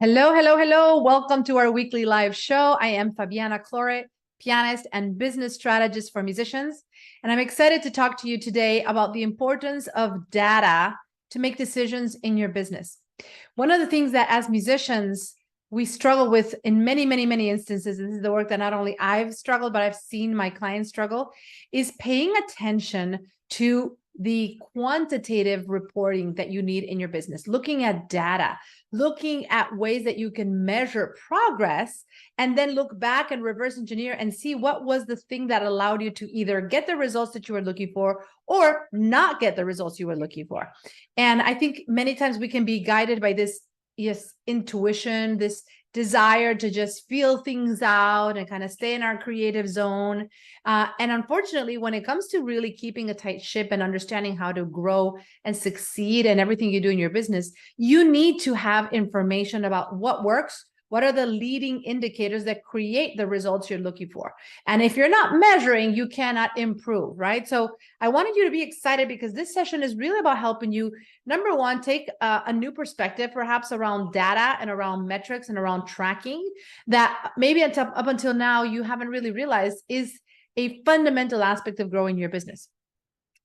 Hello, hello, hello. Welcome to our weekly live show. I am Fabiana Claure, pianist and business strategist for musicians. And I'm excited to talk to you today about the importance of data to make decisions in your business. One of the things that as musicians, we struggle with in many, many, many instances, this is the work that not only I've struggled, but I've seen my clients struggle, is paying attention to the quantitative reporting that you need in your business, looking at data, looking at ways that you can measure progress, and then look back and reverse engineer and see what was the thing that allowed you to either get the results that you were looking for or not get the results you were looking for. And I think many times we can be guided by this intuition, this desire to just feel things out and kind of stay in our creative zone. And unfortunately, when it comes to really keeping a tight ship and understanding how to grow and succeed in everything you do in your business, you need to have information about what works. What are the leading indicators that create the results you're looking for? And if you're not measuring, you cannot improve, right? So I wanted you to be excited because this session is really about helping you, number one, take a new perspective, perhaps around data and around metrics and around tracking that maybe up until now you haven't really realized is a fundamental aspect of growing your business.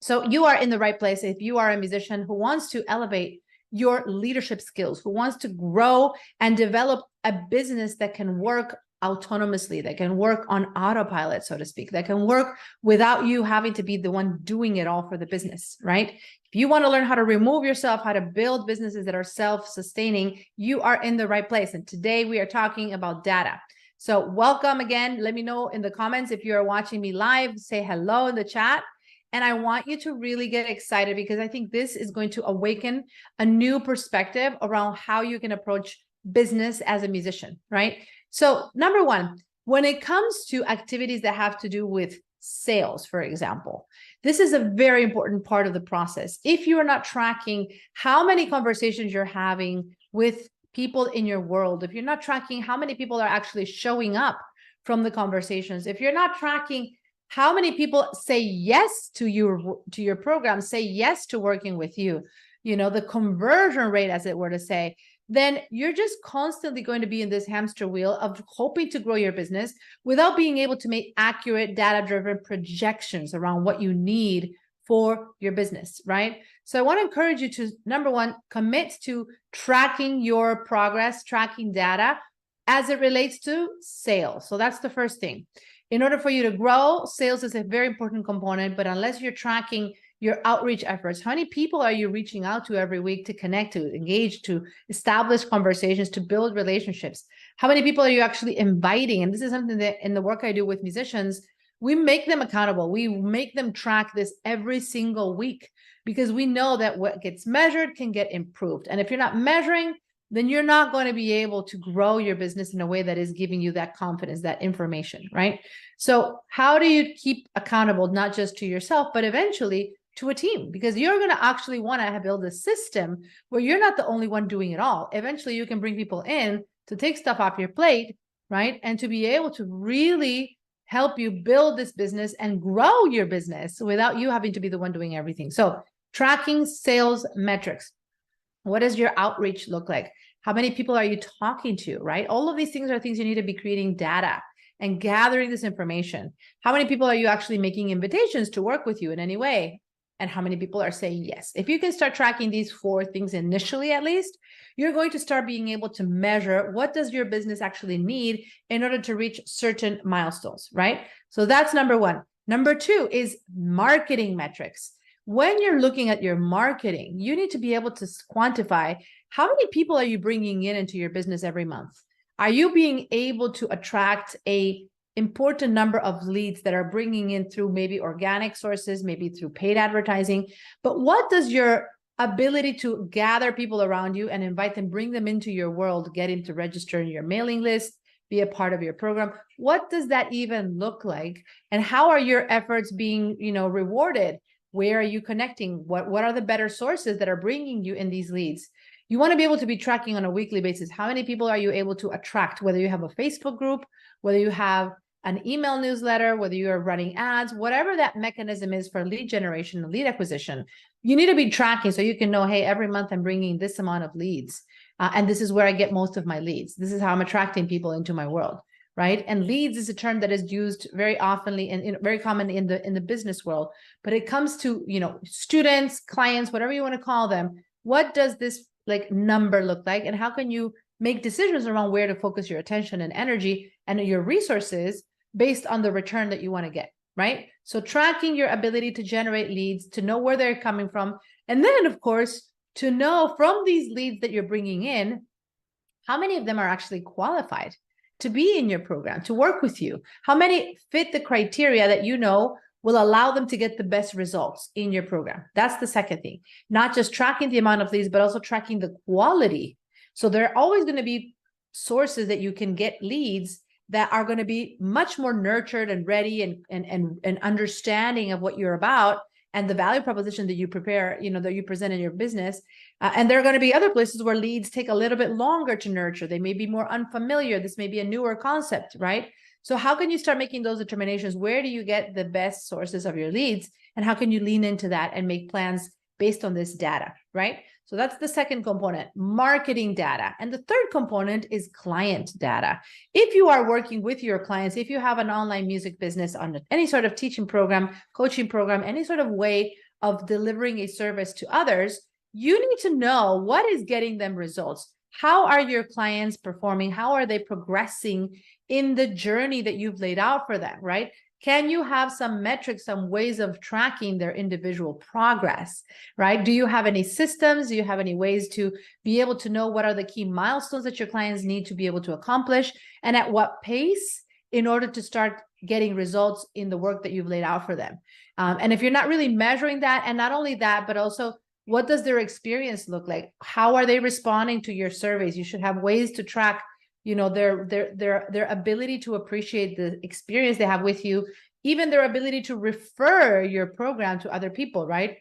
So you are in the right place if you are a musician who wants to elevate your leadership skills, who wants to grow and develop a business that can work autonomously, that can work on autopilot, so to speak, that can work without you having to be the one doing it all for the business, right? If you want to learn how to remove yourself, how to build businesses that are self-sustaining, you are in the right place. And today we are talking about data. So welcome again. Let me know in the comments if you are watching me live, say hello in the chat. And I want you to really get excited because I think this is going to awaken a new perspective around how you can approach business as a musician, right? So number one, when it comes to activities that have to do with sales, for example, this is a very important part of the process. If you are not tracking how many conversations you're having with people in your world, if you're not tracking how many people are actually showing up from the conversations, if you're not tracking how many people say yes to your program, say yes to working with you, the conversion rate, as it were to say, then you're just constantly going to be in this hamster wheel of hoping to grow your business without being able to make accurate data-driven projections around what you need for your business, right? So I want to encourage you to, number one, commit to tracking your progress, tracking data as it relates to sales. So that's the first thing. In order for you to grow, sales is a very important component, but unless you're tracking your outreach efforts, how many people are you reaching out to every week to connect, to engage, to establish conversations, to build relationships? How many people are you actually inviting? And this is something that in the work I do with musicians, we make them accountable. We make them track this every single week because we know that what gets measured can get improved. And if you're not measuring, then you're not going to be able to grow your business in a way that is giving you that confidence, that information, right? So how do you keep accountable, not just to yourself, but eventually to a team? Because you're going to actually want to build a system where you're not the only one doing it all. Eventually, you can bring people in to take stuff off your plate, right? And to be able to really help you build this business and grow your business without you having to be the one doing everything. So tracking sales metrics. What does your outreach look like? How many people are you talking to, right? All of these things are things you need to be creating data and gathering this information. How many people are you actually making invitations to work with you in any way? And how many people are saying yes? If you can start tracking these four things initially, at least, you're going to start being able to measure what does your business actually need in order to reach certain milestones, right? So that's number one. Number two is marketing metrics. When you're looking at your marketing, you need to be able to quantify how many people are you bringing into your business every month? Are you being able to attract an important number of leads that are bringing in through maybe organic sources, maybe through paid advertising? But what does your ability to gather people around you and invite them, bring them into your world, get them to register in your mailing list, be a part of your program? What does that even look like? And how are your efforts being, rewarded? Where are you connecting? What are the better sources that are bringing you in these leads? You want to be able to be tracking on a weekly basis. How many people are you able to attract, whether you have a Facebook group, whether you have an email newsletter, whether you are running ads, whatever that mechanism is for lead generation and lead acquisition, you need to be tracking so you can know, hey, every month I'm bringing this amount of leads. And this is where I get most of my leads. This is how I'm attracting people into my world, right? And leads is a term that is used very oftenly and very commonly in the business world. But it comes to, students, clients, whatever you want to call them. What does this like number look like, and how can you make decisions around where to focus your attention and energy and your resources based on the return that you want to get, right? So tracking your ability to generate leads, to know where they're coming from, and then of course, to know from these leads that you're bringing in, how many of them are actually qualified to be in your program, to work with you? How many fit the criteria that you know will allow them to get the best results in your program? That's the second thing. Not just tracking the amount of leads, but also tracking the quality. So there are always going to be sources that you can get leads that are going to be much more nurtured and ready and understanding of what you're about and the value proposition that you prepare, that you present in your business. And there are going to be other places where leads take a little bit longer to nurture. They may be more unfamiliar. This may be a newer concept, right? So how can you start making those determinations? Where do you get the best sources of your leads? And how can you lean into that and make plans based on this data, right? So that's the second component, marketing data. And the third component is client data. If you are working with your clients, if you have an online music business on any sort of teaching program, coaching program, any sort of way of delivering a service to others, you need to know what is getting them results. How are your clients performing? How are they progressing in the journey that you've laid out for them, right? Can you have some metrics, some ways of tracking their individual progress, right? Do you have any systems? Do you have any ways to be able to know what are the key milestones that your clients need to be able to accomplish, and at what pace in order to start getting results in the work that you've laid out for them? And if you're not really measuring that, and not only that, but also what does their experience look like? How are they responding to your surveys? You should have ways to track their ability to appreciate the experience they have with you, even their ability to refer your program to other people, right?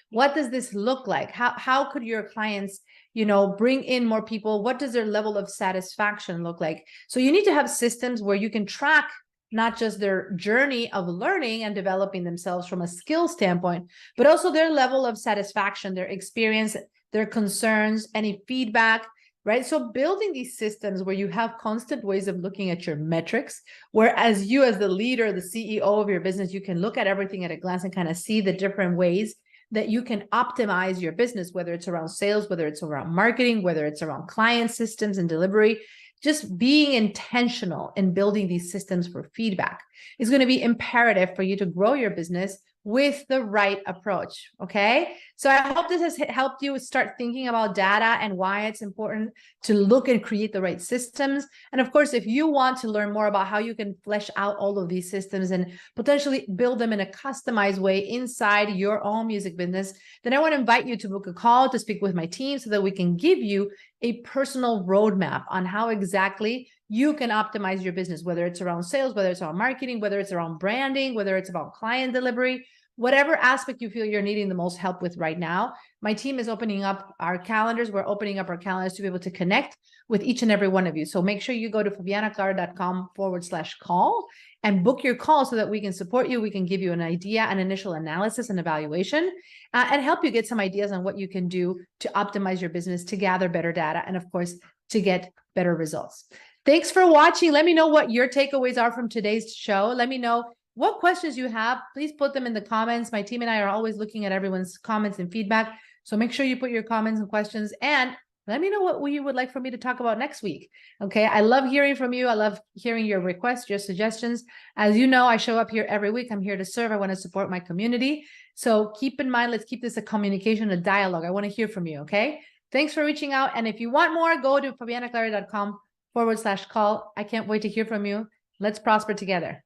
What does this look like? How could your clients, bring in more people? What does their level of satisfaction look like? So you need to have systems where you can track not just their journey of learning and developing themselves from a skill standpoint, but also their level of satisfaction, their experience, their concerns, any feedback, right? So building these systems where you have constant ways of looking at your metrics, whereas you as the leader, the CEO of your business, you can look at everything at a glance and kind of see the different ways that you can optimize your business, whether it's around sales, whether it's around marketing, whether it's around client systems and delivery. Just being intentional in building these systems for feedback is going to be imperative for you to grow your business with the right approach. Okay. So I hope this has helped you start thinking about data and why it's important to look and create the right systems. And of course, if you want to learn more about how you can flesh out all of these systems and potentially build them in a customized way inside your own music business, then I want to invite you to book a call to speak with my team so that we can give you a personal roadmap on how exactly you can optimize your business, whether it's around sales, whether it's around marketing, whether it's around branding, whether it's about client delivery, whatever aspect you feel you're needing the most help with right now. My team is opening up our calendars. We're opening up our calendars to be able to connect with each and every one of you. So make sure you go to fabianaclaure.com/call and book your call so that we can support you. We can give you an idea, an initial analysis and evaluation, and help you get some ideas on what you can do to optimize your business, to gather better data, and of course, to get better results. Thanks for watching. Let me know what your takeaways are from today's show. Let me know what questions you have. Please put them in the comments. My team and I are always looking at everyone's comments and feedback. So make sure you put your comments and questions, and let me know what you would like for me to talk about next week. Okay. I love hearing from you. I love hearing your requests, your suggestions. As you know, I show up here every week. I'm here to serve. I want to support my community. So keep in mind, let's keep this a communication, a dialogue. I want to hear from you. Okay. Thanks for reaching out. And if you want more, go to fabianaclaure.com/call. I can't wait to hear from you. Let's prosper together.